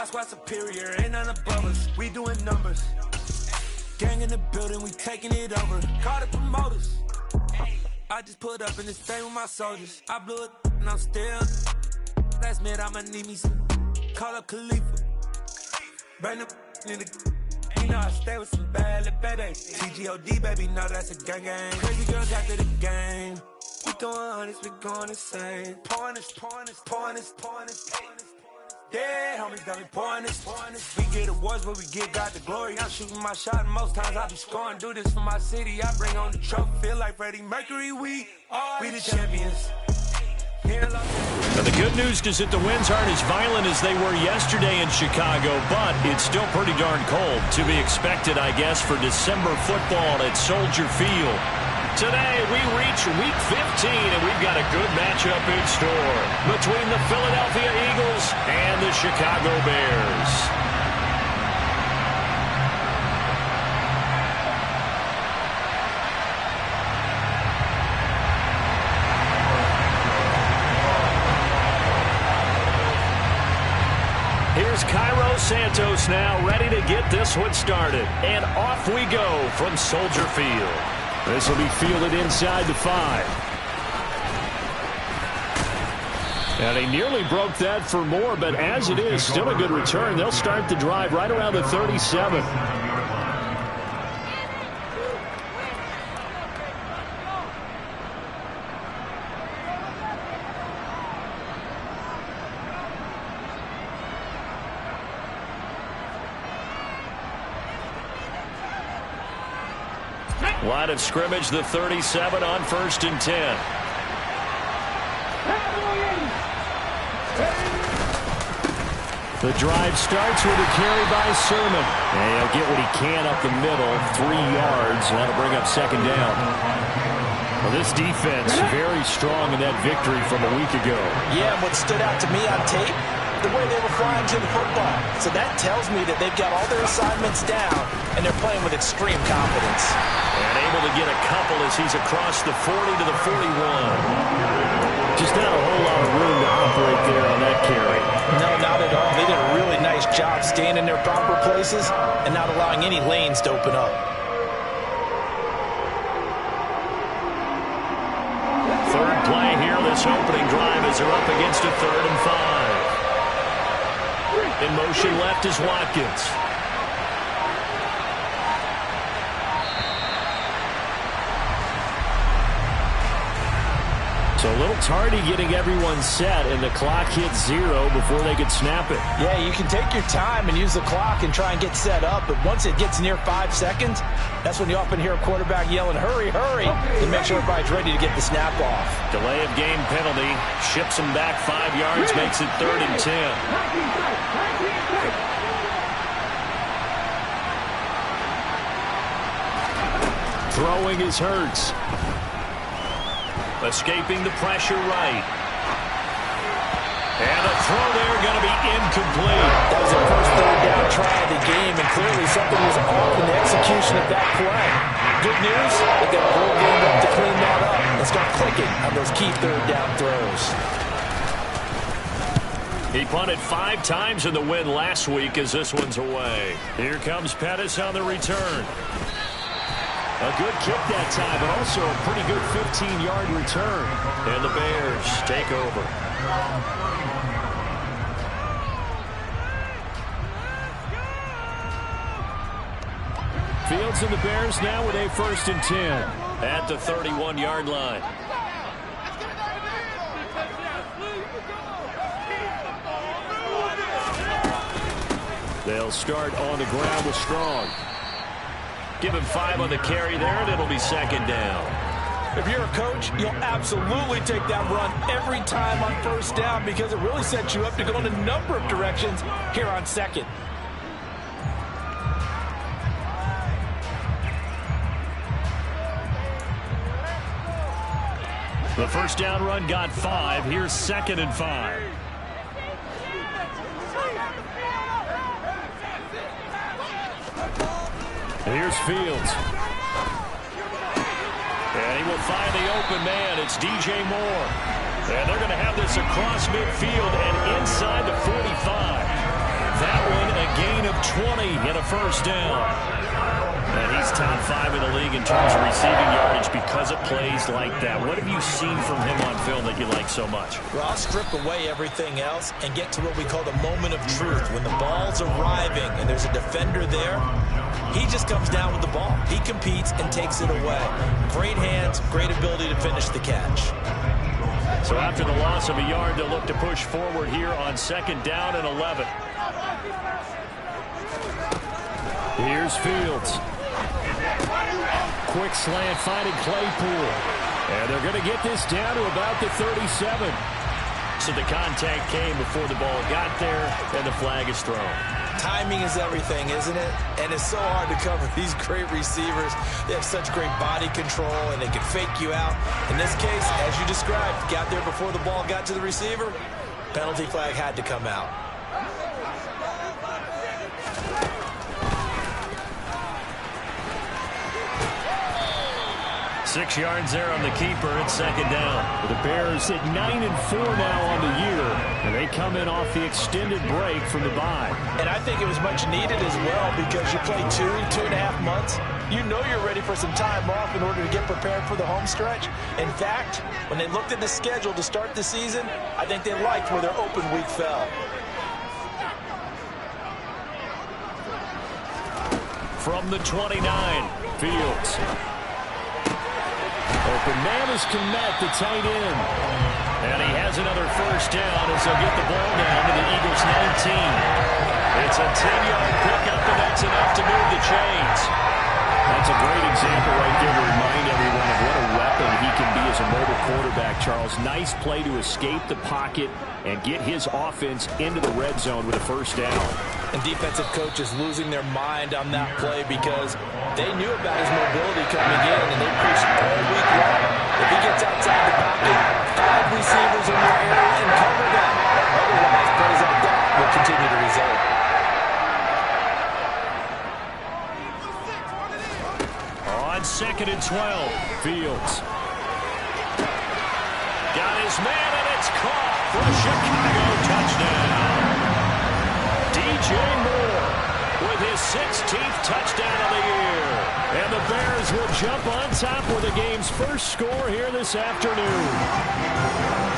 Squad superior, ain't none above us. We doing numbers. Gang in the building, we taking it over. Call the promoters. I just put up in this thing with my soldiers. I blew it and I'm still. Last minute I'ma need me some. Call up Khalifa. Bring the in the. You know I stay with some bad little baby. TGOD baby, know that's a gang gang. Crazy girls after the game. We going honest, we going insane. Pouring this. Yeah, homies got me pouring this. We get awards, but we give God the glory. I'm shooting my shot, and most times I be scoring. Do this for my city, I bring on the trophy. Feel like Freddie Mercury, we the champions. Now the good news is that the winds aren't as violent as they were yesterday in Chicago, but it's still pretty darn cold. To be expected, I guess, for December football at Soldier Field. Today, we reach Week 15, and we've got a good matchup in store between the Philadelphia Eagles and the Chicago Bears. Here's Cairo Santos now, ready to get this one started. And off we go from Soldier Field. This will be fielded inside the 5. And he nearly broke that for more, but as it is, still a good return. They'll start the drive right around the 37. Line of scrimmage, the 37 on 1st and 10. The drive starts with a carry by Sermon. And he'll get what he can up the middle, 3 yards, and that'll bring up 2nd down. Well, this defense very strong in that victory from a week ago. Yeah, and what stood out to me on tape, the way they were flying to the football. So that tells me that they've got all their assignments down, and they're playing with extreme confidence. And able to get a couple as he's across the 40 to the 41. Just not a whole lot of room to operate there on that carry. No, not at all. They did a really nice job staying in their proper places and not allowing any lanes to open up. Third play here, this opening drive as they're up against a 3rd and 5. In motion left is Watkins. So a little tardy getting everyone set, and the clock hits 0 before they could snap it. Yeah, you can take your time and use the clock and try and get set up, but once it gets near 5 seconds, that's when you often hear a quarterback yelling, hurry, hurry, to make sure everybody's ready to get the snap off. Delay of game penalty, ships him back 5 yards, makes it 3rd and 10. Throwing is Hurts. Escaping the pressure right. And a throw there going to be incomplete. That was the first 3rd down try of the game, and clearly something was off in the execution of that play. Good news, they've got a whole game up to clean that up and start clicking on those key 3rd down throws. He punted 5 times in the win last week as this one's away. Here comes Pettis on the return. A good kick that time, but also a pretty good 15-yard return. And the Bears take over. Fields and the Bears now with a 1st and 10 at the 31-yard line. They'll start on the ground with Strong. Give him 5 on the carry there, and it'll be 2nd down. If you're a coach, you'll absolutely take that run every time on 1st down because it really sets you up to go in a number of directions here on 2nd. The 1st down run got 5. Here's 2nd and 5. Here's Fields. And he will find the open man. It's DJ Moore. And they're going to have this across midfield and inside the 45. That 20 and a first down. And he's top 5 in the league in terms of receiving yardage because of plays like that. What have you seen from him on film that you like so much? Well, I'll strip away everything else and get to what we call the moment of truth. When the ball's arriving and there's a defender there, he just comes down with the ball. He competes and takes it away. Great hands, great ability to finish the catch. So after the loss of a yard, they'll look to push forward here on 2nd down and 11. Here's Fields. Quick slant finding Claypool. And they're going to get this down to about the 37. So the contact came before the ball got there, and the flag is thrown. Timing is everything, isn't it? And it's so hard to cover these great receivers. They have such great body control, and they can fake you out. In this case, as you described, got there before the ball got to the receiver. Penalty flag had to come out. 6 yards there on the keeper. It's 2nd down. The Bears at 9-4 now on the year, and they come in off the extended break from the bye. And I think it was much needed as well because you play 2.5 months. You know you're ready for some time off in order to get prepared for the home stretch. In fact, when they looked at the schedule to start the season, I think they liked where their open week fell. From the 29, Fields. Open man is Komet, the tight end. And he has another first down as they'll get the ball down to the Eagles' 19. It's a 10-yard pickup, and that's enough to move the chains. That's a great example right there to remind everyone of what a weapon he can be as a mobile quarterback, Charles. Nice play to escape the pocket and get his offense into the red zone with a first down. And defensive coaches losing their mind on that play because they knew about his mobility coming in, and they preached all week long. If he gets outside the pocket, 5 receivers in your area and cover them. Otherwise, plays like that will continue to result. On 2nd and 12, Fields. Got his man, and it's caught for a Chicago touchdown. DJ Moore with his 16th touchdown of the year. And the Bears will jump on top with the game's first score here this afternoon.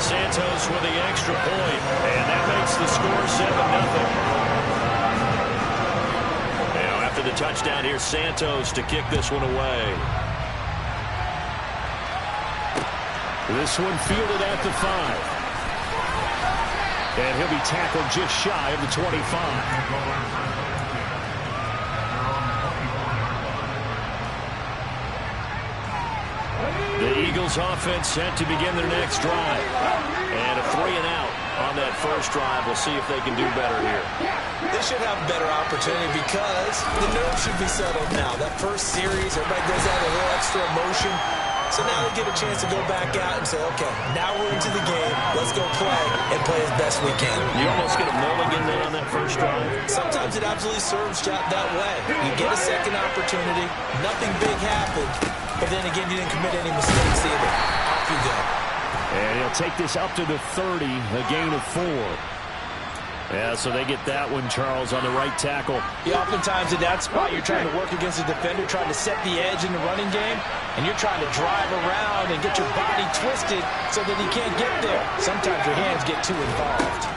Santos with the extra point, and that makes the score 7-0. Now after the touchdown, here's Santos to kick this one away. This one fielded at the 5. And he'll be tackled just shy of the 25. The Eagles offense set to begin their next drive. And a 3-and-out on that first drive. We'll see if they can do better here. They should have a better opportunity because the nerves should be settled now. That first series, everybody goes out with a little extra emotion. So now they get a chance to go back out and say, okay, now we're into the game. Let's go play and play as best we can. You almost get a mulligan then on that first drive. Sometimes it absolutely serves that way. You get a second opportunity. Nothing big happened. But then again, you didn't commit any mistakes either. Off you go. And he'll take this up to the 30, a gain of 4. Yeah, so they get that one, Charles, on the right tackle. Yeah, oftentimes in that spot, you're trying to work against a defender, trying to set the edge in the running game, and you're trying to drive around and get your body twisted so that he can't get there. Sometimes your hands get too involved.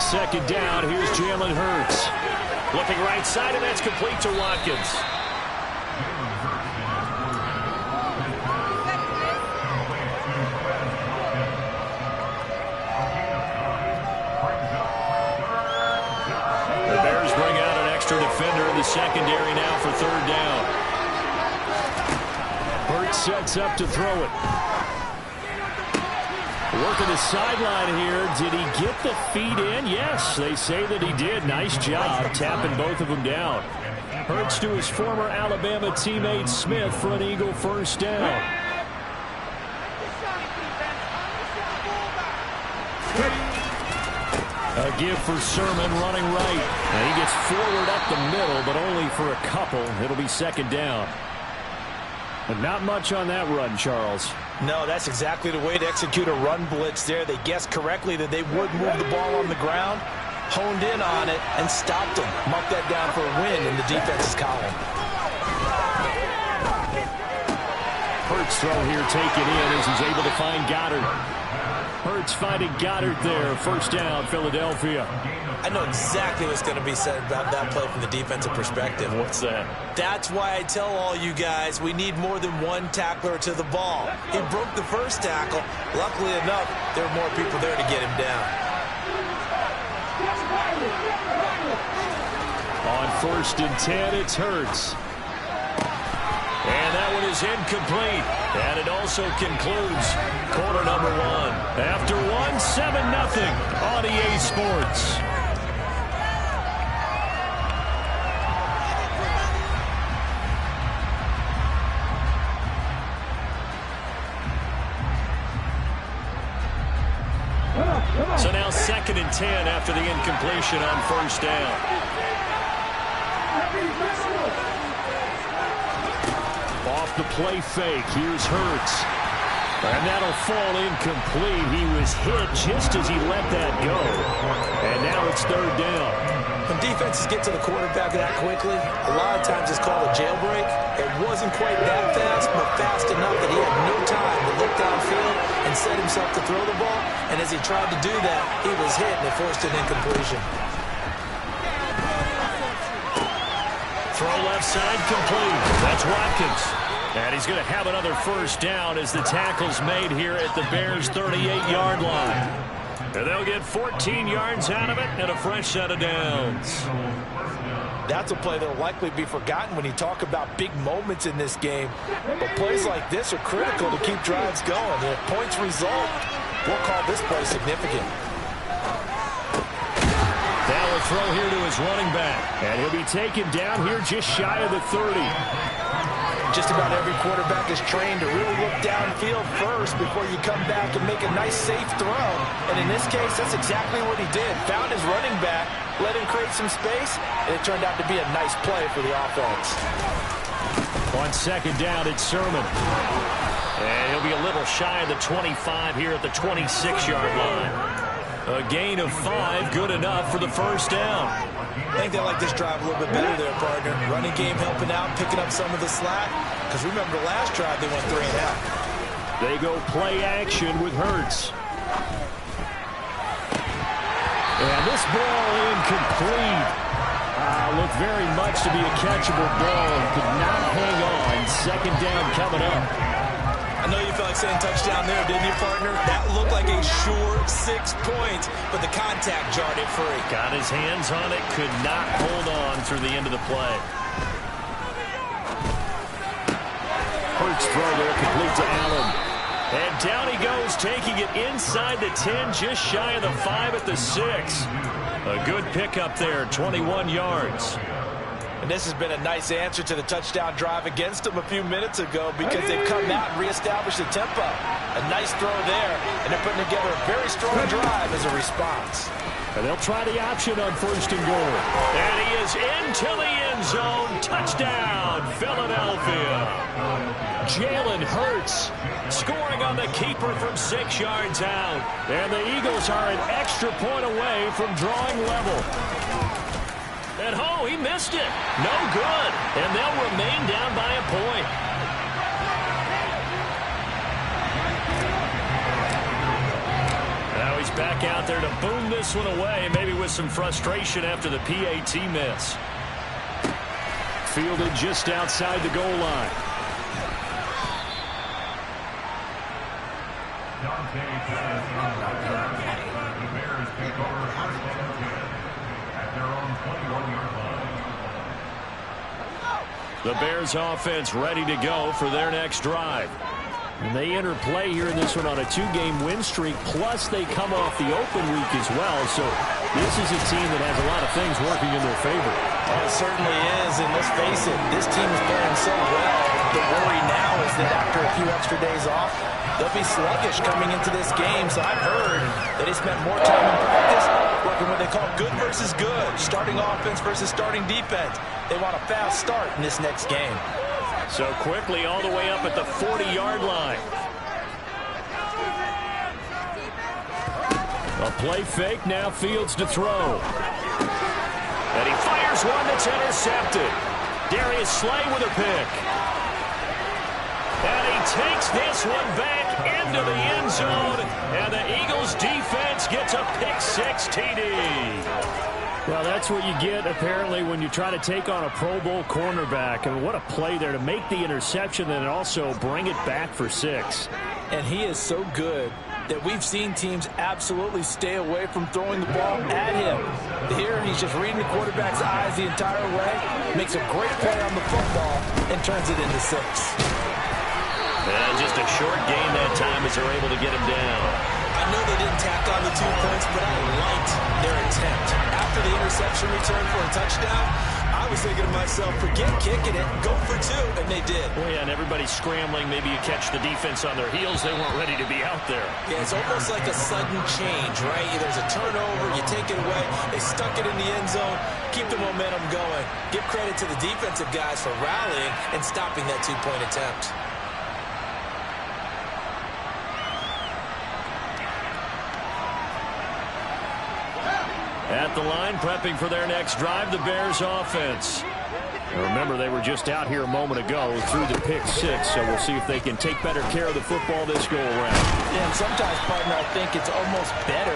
2nd down, here's Jalen Hurts. Looking right side, and that's complete to Watkins. Defender in the secondary now for 3rd down. Hurts sets up to throw it. Working the sideline here. Did he get the feet in? Yes, they say that he did. Nice job tapping both of them down. Hurts to his former Alabama teammate Smith for an Eagle first down. A give for Sermon running right. And he gets forward up the middle, but only for a couple. It'll be 2nd down. But not much on that run, Charles. No, that's exactly the way to execute a run blitz there. They guessed correctly that they would move the ball on the ground. honed in on it, and stopped him. Mark that down for a win in the defense's column. Hurts throw here taken in as he's able to find Goddard. Hurts finding Goddard there. First down, Philadelphia. I know exactly what's going to be said about that play from the defensive perspective. What's that? That's why I tell all you guys we need more than one tackler to the ball. He broke the first tackle. Luckily enough, there were more people there to get him down. On 1st and 10, it's Hurts. And that one is incomplete. And it also concludes quarter number 1. After 1, 7-0 on EA Sports. So now 2nd and 10 after the incompletion on 1st down. Off the play fake, here's Hurts. And that'll fall incomplete. He was hit just as he let that go. And now it's 3rd down. When defenses get to the quarterback that quickly, a lot of times it's called a jailbreak. It wasn't quite that fast, but fast enough that he had no time to look downfield and set himself to throw the ball. And as he tried to do that, he was hit and it forced an incompletion. Throw left side complete. That's Watkins. And he's going to have another first down as the tackle's made here at the Bears' 38-yard line. And they'll get 14 yards out of it and a fresh set of downs. That's a play that will likely be forgotten when you talk about big moments in this game. But plays like this are critical to keep drives going. If points result, we'll call this play significant. Now a throw here to his running back. And he'll be taken down here just shy of the 30. Just about every quarterback is trained to really look downfield first before you come back and make a nice, safe throw. And in this case, that's exactly what he did. Found his running back, let him create some space, and it turned out to be a nice play for the offense. On 2nd down, it's Sermon. And he'll be a little shy of the 25 here at the 26-yard line. A gain of 5, good enough for the first down. I think they like this drive a little bit better there, partner. Running game helping out, picking up some of the slack. Because remember, the last drive they went 3 and out. They go play action with Hurts. And this ball incomplete. Looked very much to be a catchable ball and could not hang on. 2nd down coming up. I know you felt like saying touchdown there, didn't you, partner? That looked like a sure 6 points, but the contact jarred it free. Got his hands on it, could not hold on through the end of the play. Hurts throw there, complete to Allen. And down he goes, taking it inside the 10, just shy of the 5 at the 6. A good pickup there, 21 yards. And this has been a nice answer to the touchdown drive against them a few minutes ago because they've come out and reestablished the tempo. A nice throw there, and they're putting together a very strong drive as a response. And they'll try the option on 1st and goal. And he is into the end zone. Touchdown, Philadelphia. Jalen Hurts scoring on the keeper from 6 yards out. And the Eagles are an extra point away from drawing level. And oh, he missed it. No good. And they'll remain down by a point. Now he's back out there to boom this one away, maybe with some frustration after the PAT miss. Fielded just outside the goal line. The Bears take over 1st and 10 at their own 21-yard line. The Bears offense ready to go for their next drive. And they enter play here in this one on a 2-game win streak, plus they come off the open week as well. So this is a team that has a lot of things working in their favor. Oh, it certainly is, and let's face it, this team is playing so well. The worry now is that after a few extra days off, they'll be sluggish coming into this game. So I've heard that they spent more time in practice working what they call good versus good, starting offense versus starting defense. They want a fast start in this next game. So quickly all the way up at the 40-yard line. A play fake, now Fields to throw. And he fires one that's intercepted. Darius Slay with a pick. And he takes this one back into the end zone. And the Eagles defense gets a pick-6 TD. Well, that's what you get, apparently, when you try to take on a Pro Bowl cornerback. And what a play there to make the interception and also bring it back for 6. And he is so good that we've seen teams absolutely stay away from throwing the ball at him. Here, he's just reading the quarterback's eyes the entire way, makes a great play on the football, and turns it into 6. And just a short gain that time as they're able to get him down. I know they didn't tack on the 2 points, but I liked their attempt. After the interception return for a touchdown, I was thinking to myself, forget kicking it, go for 2, and they did. Well, yeah, and everybody's scrambling. Maybe you catch the defense on their heels. They weren't ready to be out there. Yeah, it's almost like a sudden change, right? There's a turnover, you take it away, they stuck it in the end zone, keep the momentum going. Give credit to the defensive guys for rallying and stopping that 2-point attempt. At the line, prepping for their next drive, the Bears offense. And remember, they were just out here a moment ago through the pick-6, so we'll see if they can take better care of the football this go-around. Yeah, and sometimes, partner, I think it's almost better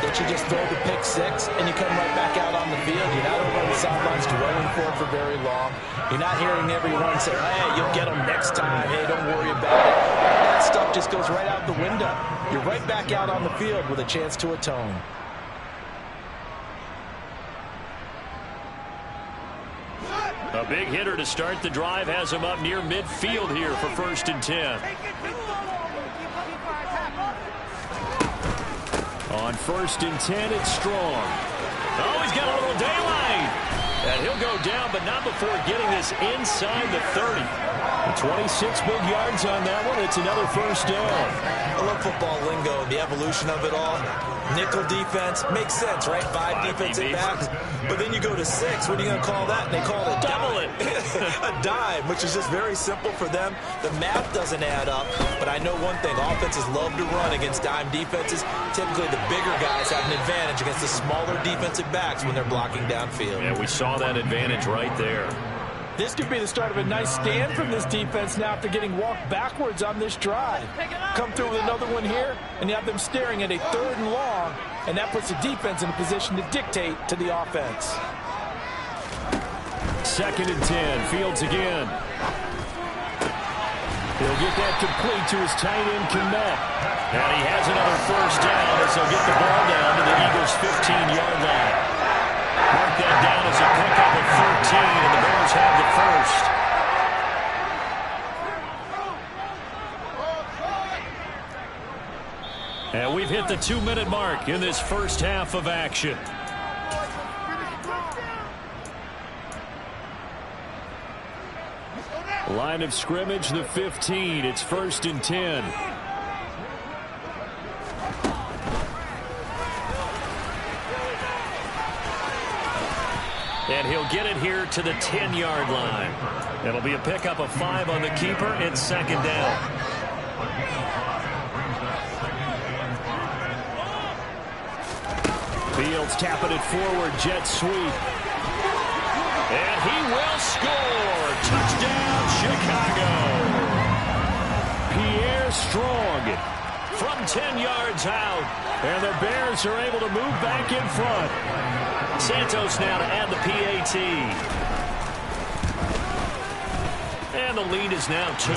that you just throw the pick-6 and you come right back out on the field. You're not over on the sidelines dwelling for it for very long. You're not hearing everyone say, hey, you'll get them next time. Hey, don't worry about it. That stuff just goes right out the window. You're right back out on the field with a chance to atone. A big hitter to start the drive has him up near midfield here for 1st and 10. On 1st and 10, it's Strong. Oh, he's got a little daylight. And he'll go down, but not before getting this inside the 30. 26 big yards on that one. It's another 1st down. I love football lingo, the evolution of it all. Nickel defense makes sense, right? 5 defensive backs. But then you go to 6. What are you going to call that? And they call it a double dime. A dime, which is just very simple for them. The math doesn't add up. But I know one thing. Offenses love to run against dime defenses. Typically, the bigger guys have an advantage against the smaller defensive backs when they're blocking downfield. Yeah, we saw that advantage right there. This could be the start of a nice stand from this defense now after getting walked backwards on this drive. Come through with another one here, and you have them staring at a 3rd and long, and that puts the defense in a position to dictate to the offense. 2nd and 10, Fields again. He'll get that complete to his tight end, Kmet. And he has another 1st down as they'll get the ball down to the Eagles' 15-yard line. Mark that down as a pickup of 13, and the Bears have the 1st. And we've hit the 2-minute mark in this first half of action. Line of scrimmage, the 15. It's 1st and 10. And he'll get it here to the 10-yard line. It'll be a pickup of 5 on the keeper and 2nd down. Fields tapping it forward, jet sweep. And he will score. Touchdown, Chicago. Pierre Strong from 10 yards out. And the Bears are able to move back in front. Santos now to add the PAT. And the lead is now 2.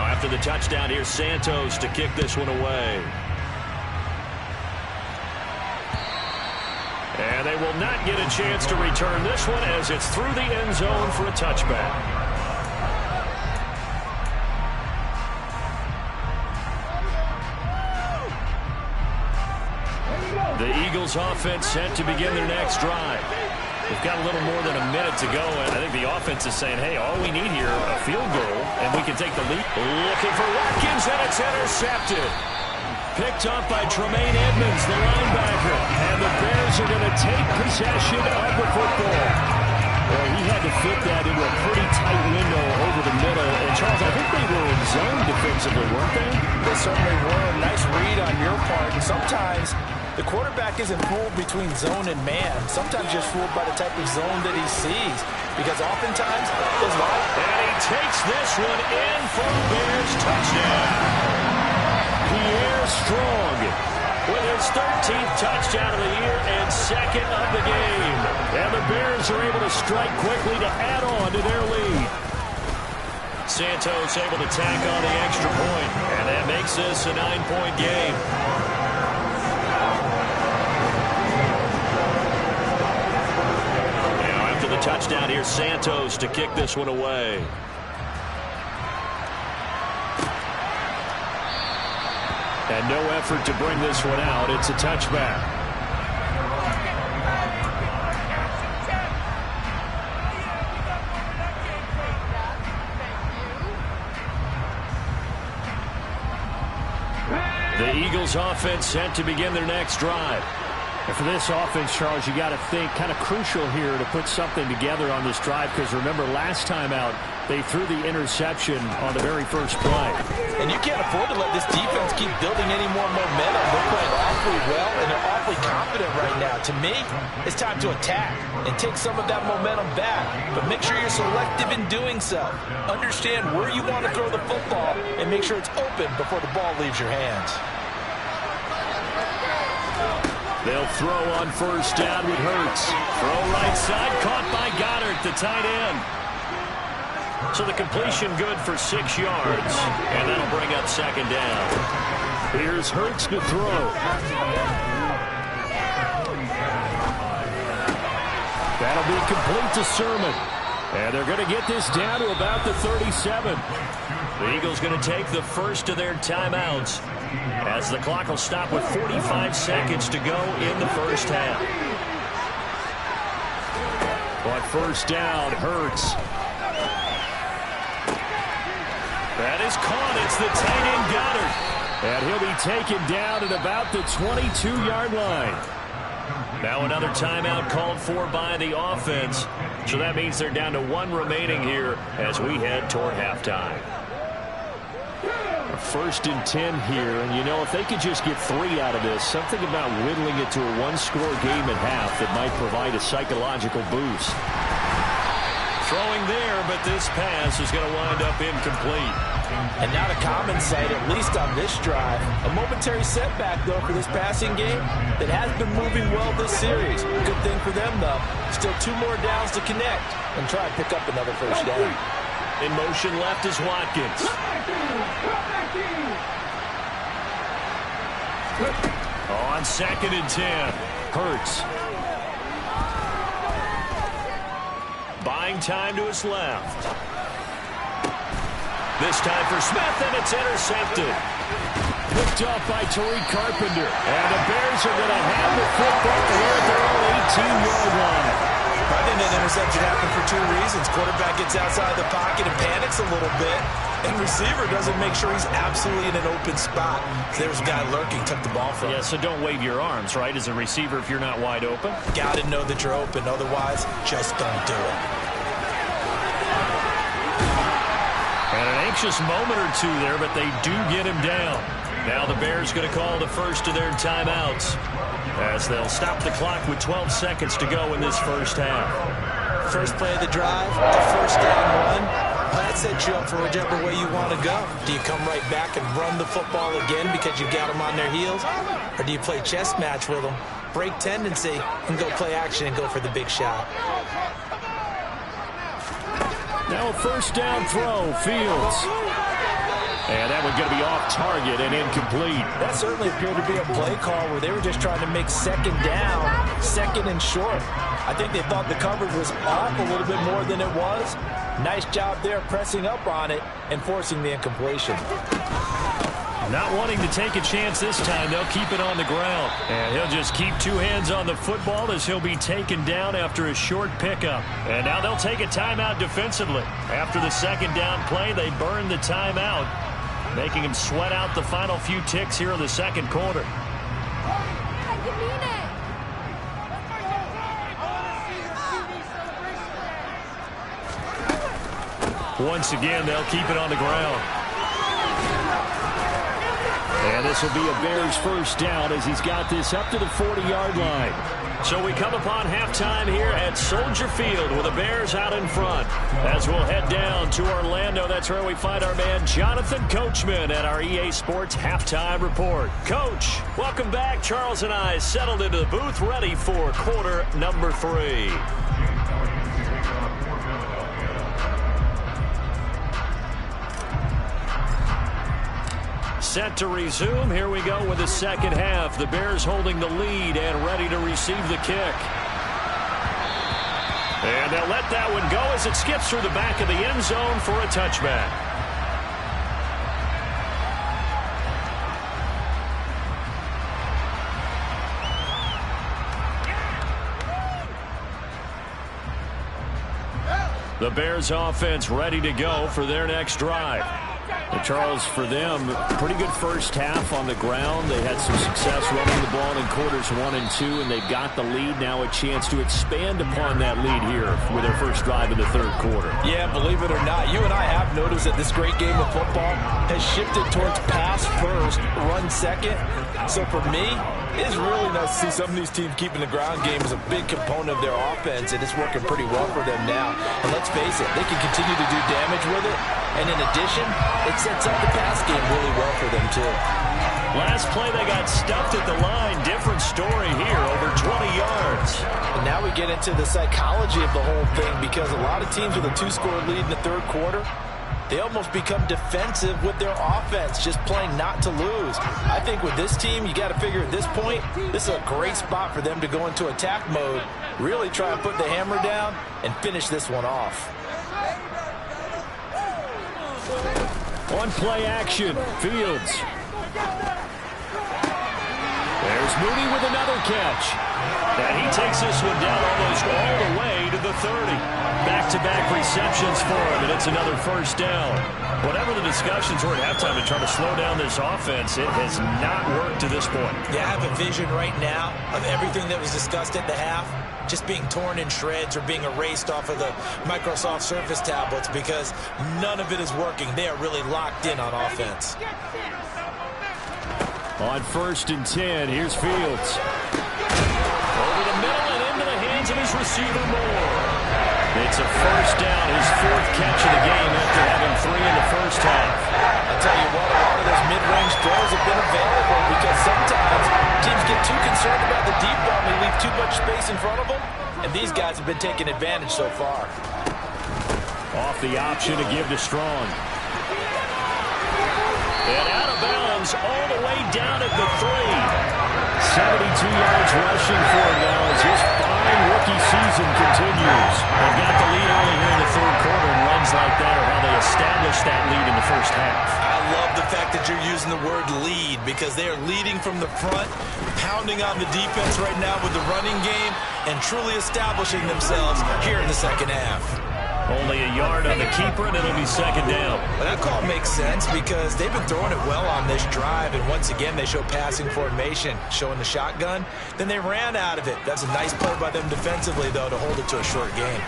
After the touchdown, here's Santos to kick this one away. And they will not get a chance to return this one as it's through the end zone for a touchback. The Eagles offense set to begin their next drive. We've got a little more than a minute to go, and I think the offense is saying, hey, all we need here, a field goal, and we can take the lead. Looking for Watkins, and it's intercepted. Picked up by Tremaine Edmonds, the linebacker. And the Bears are going to take possession of the football. Well, he had to fit that into a pretty tight window over the middle. And, Charles, I think they were in zone defensively, weren't they? They certainly were. Nice read on your part. And sometimes the quarterback isn't fooled between zone and man. Sometimes just fooled by the type of zone that he sees. Because oftentimes, there's a lot. And he takes this one in for a Bears touchdown. Pierre Strong with his 13th touchdown of the year and second of the game. And the Bears are able to strike quickly to add on to their lead. Santos able to tack on the extra point, and that makes this a 9-point game. Now after the touchdown, here's Santos to kick this one away. And no effort to bring this one out. It's a touchback. The Eagles offense set to begin their next drive. And for this offense, Charles, you got to think kind of crucial here to put something together on this drive, because remember last time out they threw the interception on the very first play. And you can't afford to let this defense keep building any more momentum. They're playing awfully well, and they're awfully confident right now. To me, it's time to attack and take some of that momentum back. But make sure you're selective in doing so. Understand where you want to throw the football and make sure it's open before the ball leaves your hands. They'll throw on first down with Hurts. Throw right side, caught by Goddard, the tight end. So the completion good for 6 yards, and that'll bring up second down. Here's Hurts to throw. That'll be complete to Sermon. And they're going to get this down to about the 37. The Eagles going to take the first of their timeouts, as the clock will stop with 45 seconds to go in the first half. On first down, Hurts. That is caught. It's the tight end Goddard. And he'll be taken down at about the 22-yard line. Now another timeout called for by the offense. So that means they're down to 1 remaining here as we head toward halftime. First and 10 here, and you know, if they could just get 3 out of this, something about whittling it to a 1-score game at half that might provide a psychological boost. Throwing there, but this pass is going to wind up incomplete. And not a common sight, at least on this drive. A momentary setback, though, for this passing game that has been moving well this series. Good thing for them, though. Still 2 more downs to connect and try to pick up another first down. In motion left is Watkins. On second and 10, Hurts. Buying time to his left. This time for Smith, and it's intercepted. Picked up by Tariq Carpenter. And the Bears are going to have the football here at their own 18-yard line. I think that interception happened for 2 reasons. Quarterback gets outside the pocket and panics a little bit, and receiver doesn't make sure he's absolutely in an open spot. So there was a guy lurking, took the ball from him. Yeah, so don't wave your arms, right, as a receiver if you're not wide open. Got to know that you're open. Otherwise, just don't do it. And an anxious moment or two there, but they do get him down. Now the Bears going to call the first of their timeouts, as they'll stop the clock with 12 seconds to go in this first half. First play of the drive, a first down run. That sets you up for whichever way you want to go. Do you come right back and run the football again because you've got them on their heels? Or do you play chess match with them, break tendency, and go play action and go for the big shot? Now a first down throw, Fields. And that one going to be off target and incomplete. That certainly appeared to be a play call where they were just trying to make second down, second and short. I think they thought the coverage was off a little bit more than it was. Nice job there pressing up on it and forcing the incompletion. Not wanting to take a chance this time, they'll keep it on the ground. And he'll just keep two hands on the football as he'll be taken down after a short pickup. And now they'll take a timeout defensively. After the second down play, they burn the timeout, making him sweat out the final few ticks here in the second quarter. Once again, they'll keep it on the ground. And this will be a Bears first down as he's got this up to the 40-yard line. So we come upon halftime here at Soldier Field with the Bears out in front. As we'll head down to Orlando, that's where we find our man Jonathan Coachman at our EA Sports Halftime Report. Coach, welcome back. Charles and I settled into the booth ready for quarter number 3. Set to resume. Here we go with the second half. The Bears holding the lead and ready to receive the kick. And they'll let that one go as it skips through the back of the end zone for a touchback. The Bears offense ready to go for their next drive. And Charles, for them, pretty good first half on the ground. They had some success running the ball in quarters 1 and 2, and they've got the lead. Now a chance to expand upon that lead here with their first drive in the third quarter. Yeah, believe it or not, you and I have noticed that this great game of football has shifted towards pass first, run second. So for me, it's really nice to see some of these teams keeping the ground game as a big component of their offense, and it's working pretty well for them now. And let's face it, they can continue to do damage with it. And in addition, it sets up the pass game really well for them, too. Last play, they got stuffed at the line. Different story here, over 20 yards. And now we get into the psychology of the whole thing, because a lot of teams with a 2-score lead in the third quarter, they almost become defensive with their offense, just playing not to lose. I think with this team, you got to figure at this point, this is a great spot for them to go into attack mode, really try and put the hammer down and finish this one off. On play action, Fields. There's Mooney with another catch. And he takes this one down almost all the way to the 30. Back-to-back receptions for him, and it's another first down. Whatever the discussions were at halftime to try to slow down this offense, it has not worked to this point. Yeah, I have a vision right now of everything that was discussed at the half just being torn in shreds or being erased off of the Microsoft Surface tablets because none of it is working. They are really locked in on offense. On 1st and 10, here's Fields. Over the middle and into the hands of his receiver, Moore. It's a first down, his 4th catch of the game after having 3 in the first half. I'll tell you what, a lot of those mid-range throws have been available because sometimes teams get too concerned about the deep ball and they leave too much space in front of them, and these guys have been taking advantage so far. Off the option to give to Strong. And out of bounds all the way down at the 3. 72 yards rushing for him now as his fine rookie season continues. They've got the lead early here in the third quarter, and runs like that are how they establish that lead in the first half. I love the fact that you're using the word lead because they are leading from the front, pounding on the defense right now with the running game, and truly establishing themselves here in the second half. Only a yard on the keeper, and it'll be second down. Well, that call makes sense because they've been throwing it well on this drive, and once again, they show passing formation, showing the shotgun. Then they ran out of it. That's a nice play by them defensively, though, to hold it to a short game.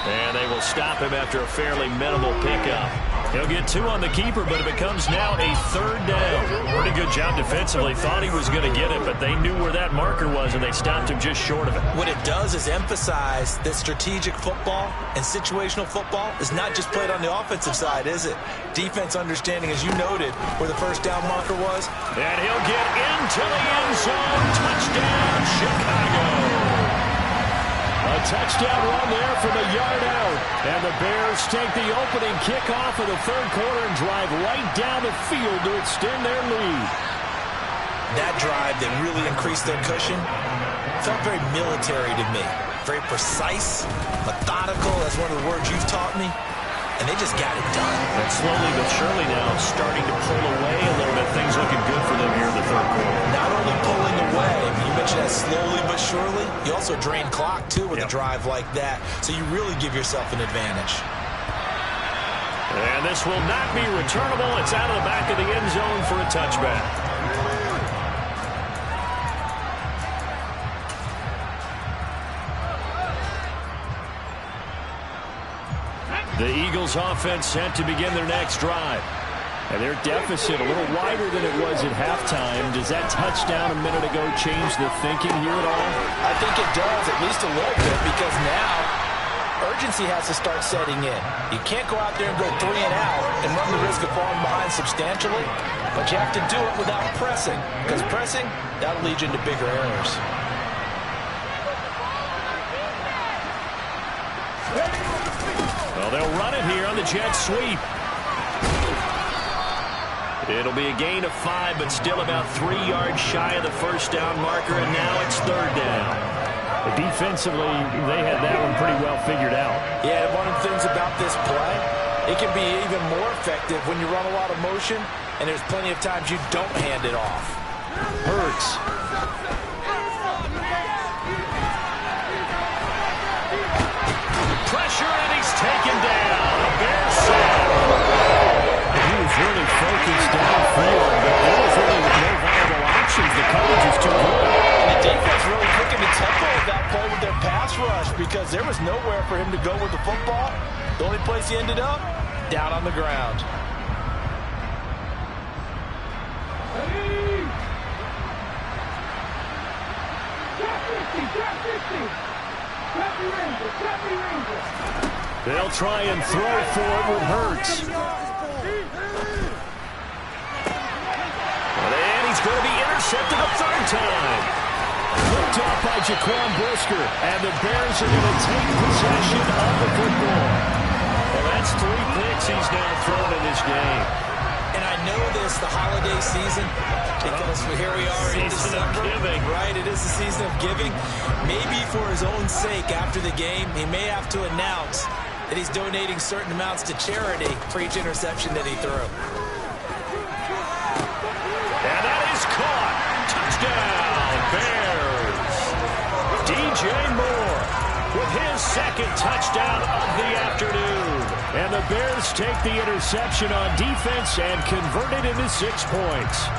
And they will stop him after a fairly minimal pickup. He'll get 2 on the keeper, but it becomes now a 3rd down. Pretty good job defensively. Thought he was going to get it, but they knew where that marker was, and they stopped him just short of it. What it does is emphasize that strategic football and situational football is not just played on the offensive side, is it? Defense understanding, as you noted, where the first down marker was. And he'll get into the end zone. Touchdown, Chicago. A touchdown run there from a yard out. And the Bears take the opening kickoff of the third quarter and drive right down the field to extend their lead. That drive that really increased their cushion felt very military to me. Very precise, methodical. That's one of the words you've taught me. and they just got it done. And slowly but surely now starting to pull away a little bit. Things looking good for them here in the third quarter. Not only pulling away, you mentioned that slowly but surely, you also drain clock, too, with a drive like that. So you really give yourself an advantage. And this will not be returnable. It's out of the back of the end zone for a touchback. The Eagles offense set to begin their next drive. And their deficit a little wider than it was at halftime. Does that touchdown a minute ago change the thinking here at all? I think it does, at least a little bit, because now urgency has to start setting in. You can't go out there and go 3 and out and run the risk of falling behind substantially, but you have to do it without pressing, because pressing, that'll lead you into bigger errors. Well, they'll run it here on the jet sweep. It'll be a gain of 5, but still about 3 yards shy of the first down marker, and now it's third down. Defensively, they had that one pretty well figured out. Yeah, and one of the things about this play, it can be even more effective when you run a lot of motion, and there's plenty of times you don't hand it off. Hurts. Pressure, and he's taken down. A Bears sack. He was really focused downfield, but there was really no viable options. The coverage is too good. And the defense really quickened the tempo of that play with their pass rush because there was nowhere for him to go with the football. The only place he ended up, down on the ground. They'll try and throw for it with Hurts. And he's going to be intercepted a third time. Picked off by Jaquan Brisker, and the Bears are going to take possession of the football. Well, that's 3 picks he's now thrown in this game. And I know this, the holiday season, because here we are in December. Right, it is the season of giving. Maybe for his own sake after the game, he may have to announce that he's donating certain amounts to charity for each interception that he threw. And that is caught. Touchdown, Bears. DJ Moore with his second touchdown of the afternoon. And the Bears take the interception on defense and convert it into 6 points.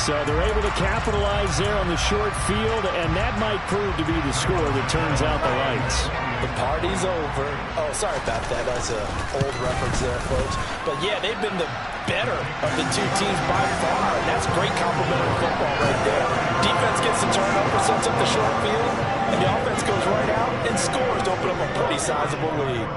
So they're able to capitalize there on the short field, and that might prove to be the score that turns out the lights. The party's over. Oh, sorry about that. That's an old reference there, folks. But, yeah, they've been the better of the 2 teams by far. And that's great complimentary football right there. Defense gets the turnover, sets up the short field, and the offense goes right out and scores to open up a pretty sizable lead.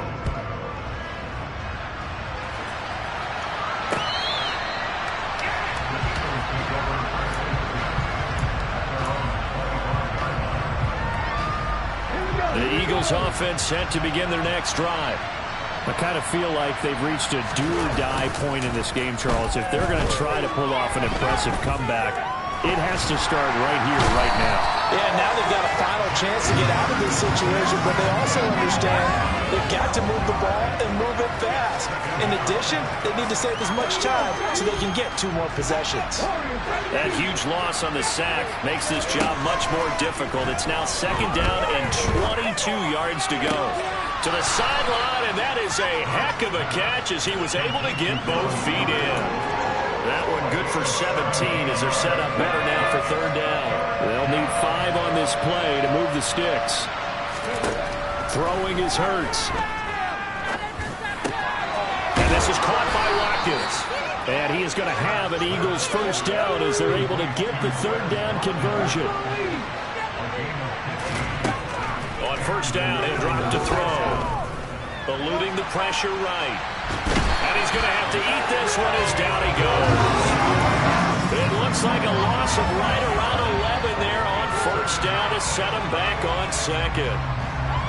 The Eagles offense set to begin their next drive. I kind of feel like they've reached a do-or-die point in this game, Charles. If they're going to try to pull off an impressive comeback, it has to start right here, right now. Yeah, now they've got a final chance to get out of this situation, but they also understand they've got to move the ball and move it fast. In addition, they need to save as much time so they can get 2 more possessions. That huge loss on the sack makes this job much more difficult. It's now 2nd down and 22 yards to go. To the sideline, and that is a heck of a catch as he was able to get both feet in. That one good for 17 as they're set up better now for 3rd down. They'll need 5 on this play to move the sticks. Throwing is Hurts. And this is caught by Watkins. And he is going to have an Eagles first down as they're able to get the 3rd down conversion. On 1st down, he'll drop to throw. Eluding the pressure right. And he's going to have to eat this one as down he goes. It looks like a loss of right around 11 there on 1st down to set him back on 2nd.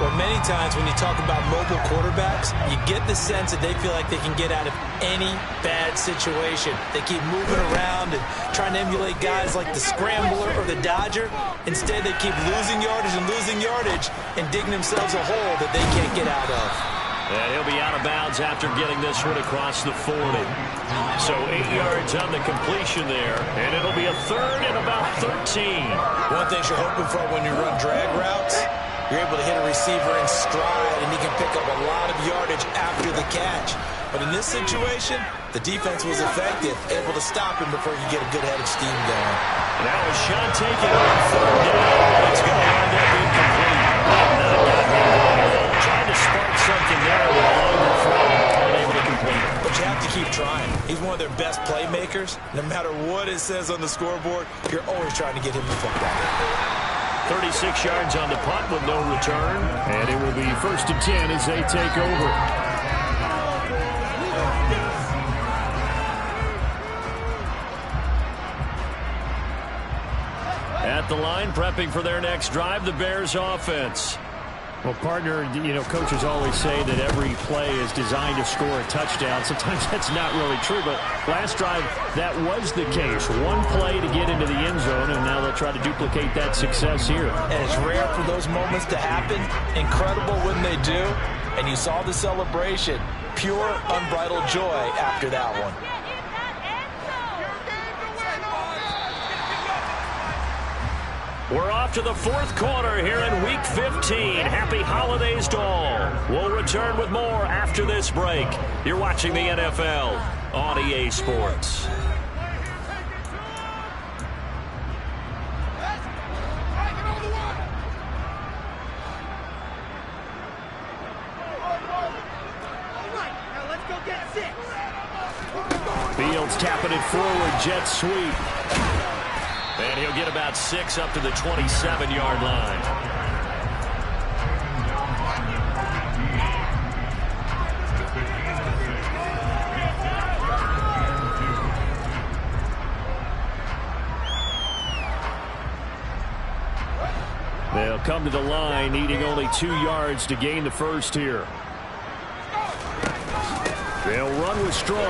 Well, many times when you talk about mobile quarterbacks, you get the sense that they feel like they can get out of any bad situation. They keep moving around and trying to emulate guys like the Scrambler or the Dodger. Instead, they keep losing yardage and digging themselves a hole that they can't get out of. And he'll be out of bounds after getting this one across the 40. So 8 yards on the completion there, and it'll be a third and about 13. One thing you're hoping for when you run drag routes, you're able to hit a receiver in stride, and he can pick up a lot of yardage after the catch. But in this situation, the defense was effective, able to stop him before he could get a good head of steam going. Now a shot taken on third down. It's going to wind up incomplete. Not got him going. Trying to spark something there with a longer throw, unable to complete. But you have to keep trying. He's one of their best playmakers. No matter what it says on the scoreboard, you're always trying to get him the football. 36 yards on the punt with no return. And it will be 1st and 10 as they take over. At the line, prepping for their next drive, the Bears offense. Well, partner, coaches always say that every play is designed to score a touchdown. Sometimes that's not really true, but last drive, that was the case. One play to get into the end zone, and now they'll try to duplicate that success here. And it's rare for those moments to happen. Incredible when they do. And you saw the celebration. Pure, unbridled joy after that one. We're off to the 4th quarter here in Week 15. Happy holidays to all. We'll return with more after this break. You're watching the NFL on EA Sports. Fields tapping it forward, jet sweep. And he'll get about 6 up to the 27-yard line. They'll come to the line, needing only 2 yards to gain the first here. They'll run with Strong.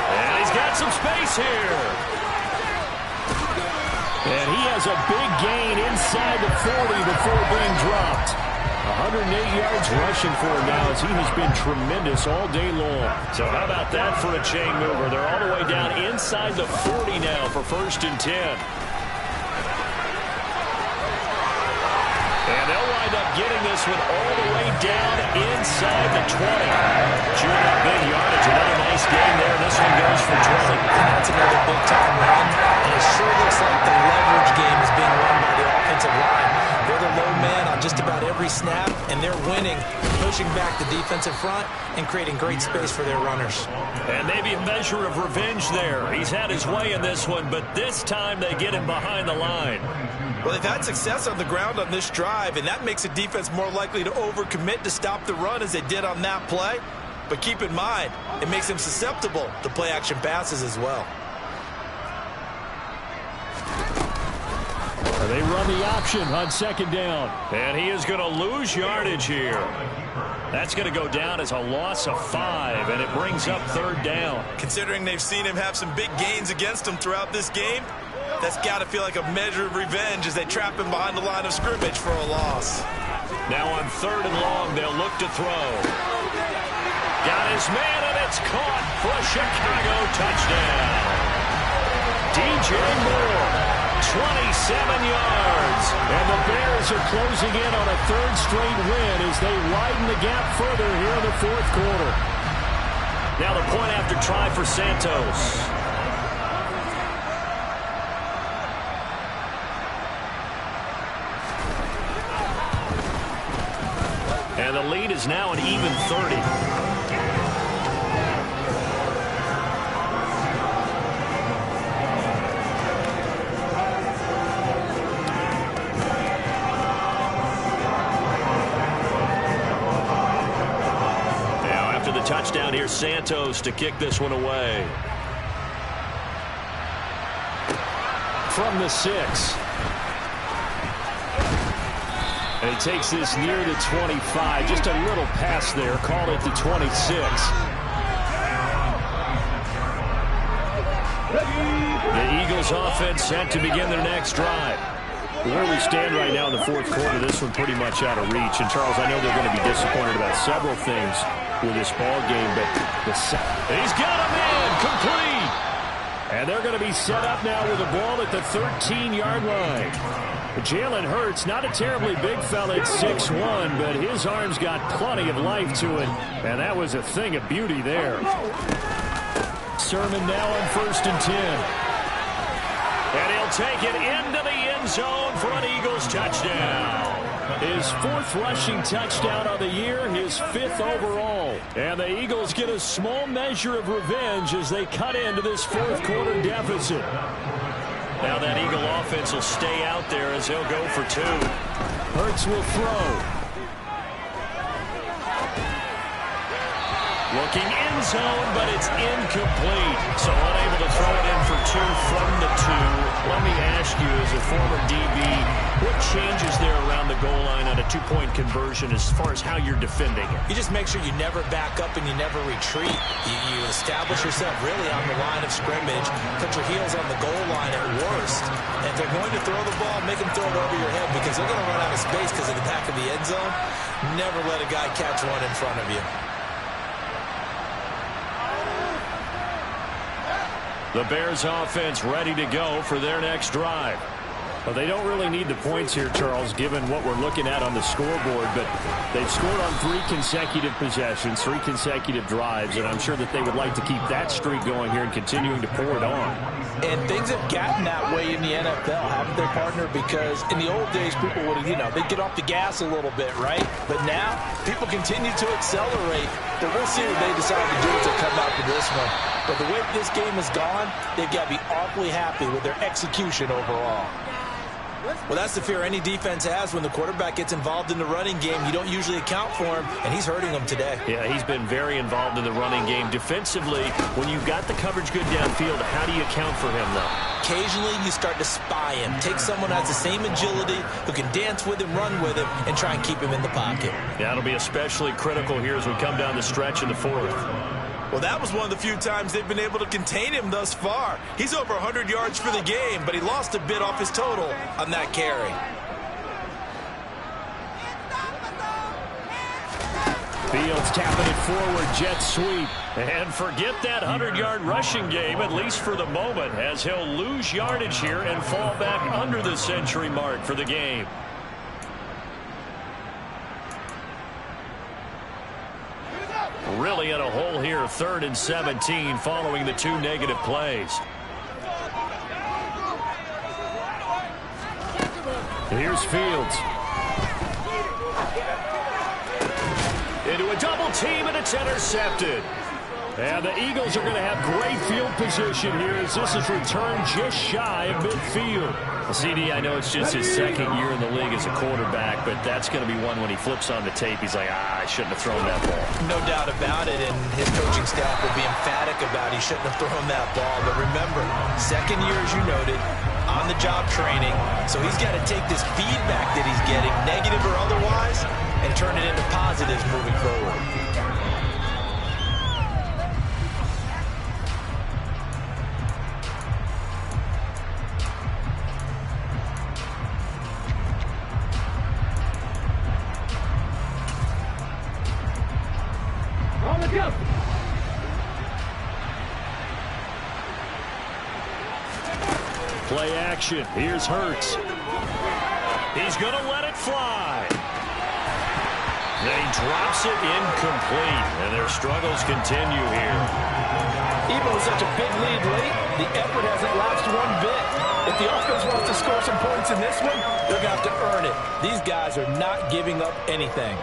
And he's got some space here. And he has a big gain inside the 40 before being dropped. 108 yards rushing for him now as he has been tremendous all day long. So how about that for a chain mover? They're all the way down inside the 40 now for 1st and 10. And they'll wind up getting this one all the way down inside the 20. Chewing up big yardage. Another nice game there. This one goes for 20. That's another big-time run. And it sure looks like the leverage game is being run by the offensive line. They're the low man on just about every snap, and they're winning, pushing back the defensive front and creating great space for their runners. And maybe a measure of revenge there. He's had his way in this one, but this time they get him behind the line. Well, they've had success on the ground on this drive, and that makes the defense more likely to overcommit to stop the run as they did on that play. But keep in mind, it makes them susceptible to play-action passes as well. They run the option on 2nd down. And he is going to lose yardage here. That's going to go down as a loss of 5, and it brings up 3rd down. Considering they've seen him have some big gains against him throughout this game, that's got to feel like a measure of revenge as they trap him behind the line of scrimmage for a loss. Now on 3rd and long, they'll look to throw. Got his man, and it's caught for a Chicago touchdown. DJ Moore. 27 yards. And the Bears are closing in on a 3rd straight win as they widen the gap further here in the 4th quarter. Now the point after try for Santos. And the lead is now an even 30. Touchdown here, Santos to kick this one away. From the 6. And he takes this near the 25. Just a little pass there. Call it the 26. The Eagles offense set to begin their next drive. Where we stand right now in the fourth quarter, this one pretty much out of reach. And, Charles, I know they're going to be disappointed about several things with this ball game, but he's got him in, complete. And they're going to be set up now with a ball at the 13-yard line. Jalen Hurts, not a terribly big fella at 6'1", but his arms got plenty of life to it, and that was a thing of beauty there. Sermon now on 1st and 10. And he'll take it into the end zone for an Eagles touchdown. His 4th rushing touchdown of the year, his 5th overall. And the Eagles get a small measure of revenge as they cut into this fourth quarter deficit. Now that Eagle offense will stay out there as he'll go for 2. Hurts will throw. Looking end zone, but it's incomplete. So unable to throw it in for 2 from the 2. Let me ask you, as a former DB, what changes there around the goal line on a 2-point conversion as far as how you're defending it? You just make sure you never back up and you never retreat. You establish yourself really on the line of scrimmage, put your heels on the goal line at worst. And if they're going to throw the ball, make them throw it over your head because they're going to run out of space because of the back of the end zone. Never let a guy catch one in front of you. The Bears offense ready to go for their next drive. Well, they don't really need the points here, Charles, given what we're looking at on the scoreboard, but they've scored on 3 consecutive possessions, 3 consecutive drives, and I'm sure that they would like to keep that streak going here and continuing to pour it on. And things have gotten that way in the NFL, haven't they, partner? Because in the old days, people would, they'd get off the gas a little bit, right? But now, people continue to accelerate. But we'll see what they decide to do as they come out for this one. But the way this game has gone, they've got to be awfully happy with their execution overall. Well, that's the fear any defense has when the quarterback gets involved in the running game. You don't usually account for him, and he's hurting them today. Yeah, he's been very involved in the running game. Defensively, when you've got the coverage good downfield, how do you account for him, though? Occasionally, you start to spy him. Take someone who has the same agility, who can dance with him, run with him, and try and keep him in the pocket. Yeah, it'll be especially critical here as we come down the stretch in the fourth. Well, that was one of the few times they've been able to contain him thus far. He's over 100 yards for the game, but he lost a bit off his total on that carry. Fields tapping it forward, jet sweep. And forget that 100-yard rushing game, at least for the moment, as he'll lose yardage here and fall back under the century mark for the game. Really in a hole here, 3rd and 17, following the 2 negative plays. Here's Fields. Into a double team, and it's intercepted. And the Eagles are going to have great field position here as this is returned just shy of midfield. Well, CD, I know it's just his 2nd year in the league as a quarterback, but that's going to be one when he flips on the tape. He's like, I shouldn't have thrown that ball. No doubt about it, and his coaching staff will be emphatic about he shouldn't have thrown that ball. But remember, 2nd year, as you noted, on-the-job training. So he's got to take this feedback that he's getting, negative or otherwise, and turn it into positives moving forward. Play action. Here's Hurts. He's going to let it fly. Then he drops it incomplete, and their struggles continue here. Even with such a big lead late, the effort hasn't lapsed one bit. If the offense wants to score some points in this one, they're going to have to earn it. These guys are not giving up anything.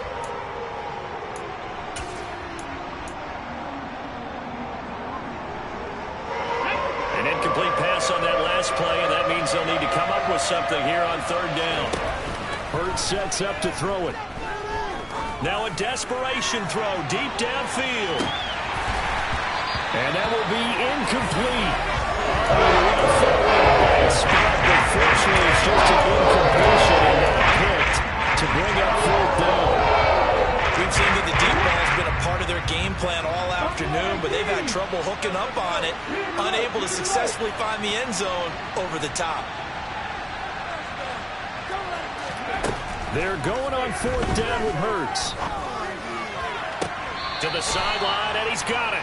An incomplete pass on that last play, and that means they'll need to come up with something here on 3rd down. Hurts sets up to throw it. Now a desperation throw deep downfield. And that will be incomplete. Oh, what a bad spot, but fortunately it's just an incompletion and not picked to bring up 4th down. We've seen that the deep ball has been a part of their game plan all afternoon, but they've had trouble hooking up on it, unable to successfully find the end zone over the top. They're going on 4th down with Hurts. To the sideline, and he's got it.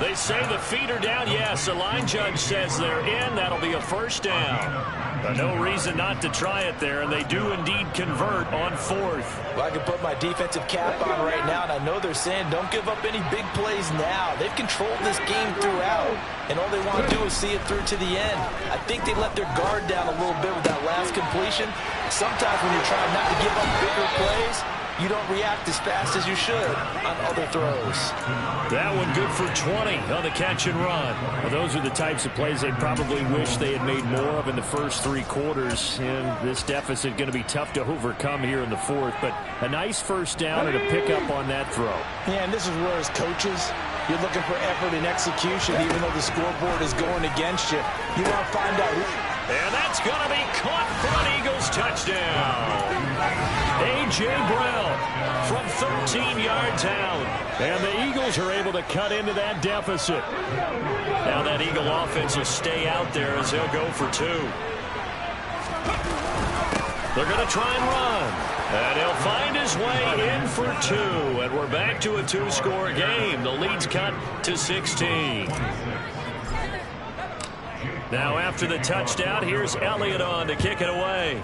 They say the feet are down. Yes, the line judge says they're in. That'll be a 1st down. But no reason not to try it there, and they do indeed convert on 4th. Well, I can put my defensive cap on right now, and I know they're saying don't give up any big plays now. They've controlled this game throughout, and all they want to do is see it through to the end. I think they let their guard down a little bit with that last completion. Sometimes when you're trying not to give up bigger plays, you don't react as fast as you should on other throws. That one good for 20 on the catch and run. Well, those are the types of plays they probably wish they had made more of in the first 3 quarters. And this deficit going to be tough to overcome here in the 4th. But a nice 1st down and a pickup on that throw. Yeah, and this is where as coaches, you're looking for effort and execution, even though the scoreboard is going against you. You want to find out who. And that's going to be caught for an Eagles touchdown. A.J. Brown from 13 yards out. And the Eagles are able to cut into that deficit. Now that Eagle offense will stay out there as they'll go for 2. They're going to try and run. And he'll find his way in for 2. And we're back to a 2-score game. The lead's cut to 16. Now after the touchdown, here's Elliott on to kick it away.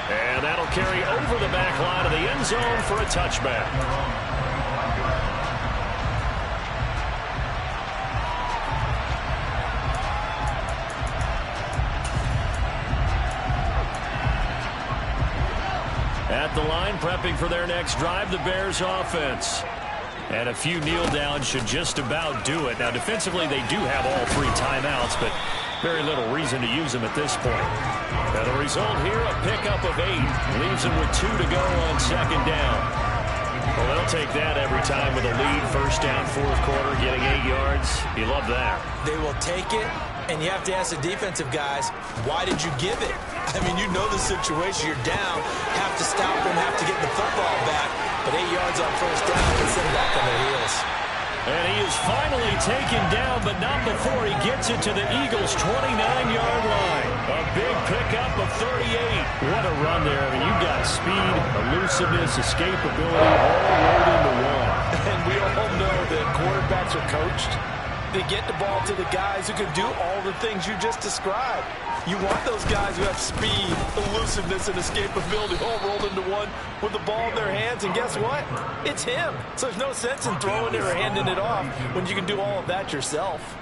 And that'll carry over the back line of the end zone for a touchback. At the line, prepping for their next drive, the Bears offense. And a few kneel downs should just about do it. Now, defensively, they do have all 3 timeouts, but very little reason to use them at this point. And the result here, a pickup of 8. Leaves them with 2 to go on 2nd down. Well, they'll take that every time with a lead. 1st down, 4th quarter, getting 8 yards. You love that. They will take it, and you have to ask the defensive guys, why did you give it? I mean, you know the situation. You're down, have to stop them, have to get the football back. But 8 yards on 1st down puts them back on their heels. And he is finally taken down, but not before he gets it to the Eagles' 29-yard line. A big pickup of 38. What a run there. I mean, you've got speed, elusiveness, escapability, all rolled into one. And we all know that quarterbacks are coached. They get the ball to the guys who can do all the things you just described. You want those guys who have speed, elusiveness, and escapability all rolled into one with the ball in their hands. And guess what? It's him. So there's no sense in throwing it or handing it off when you can do all of that yourself.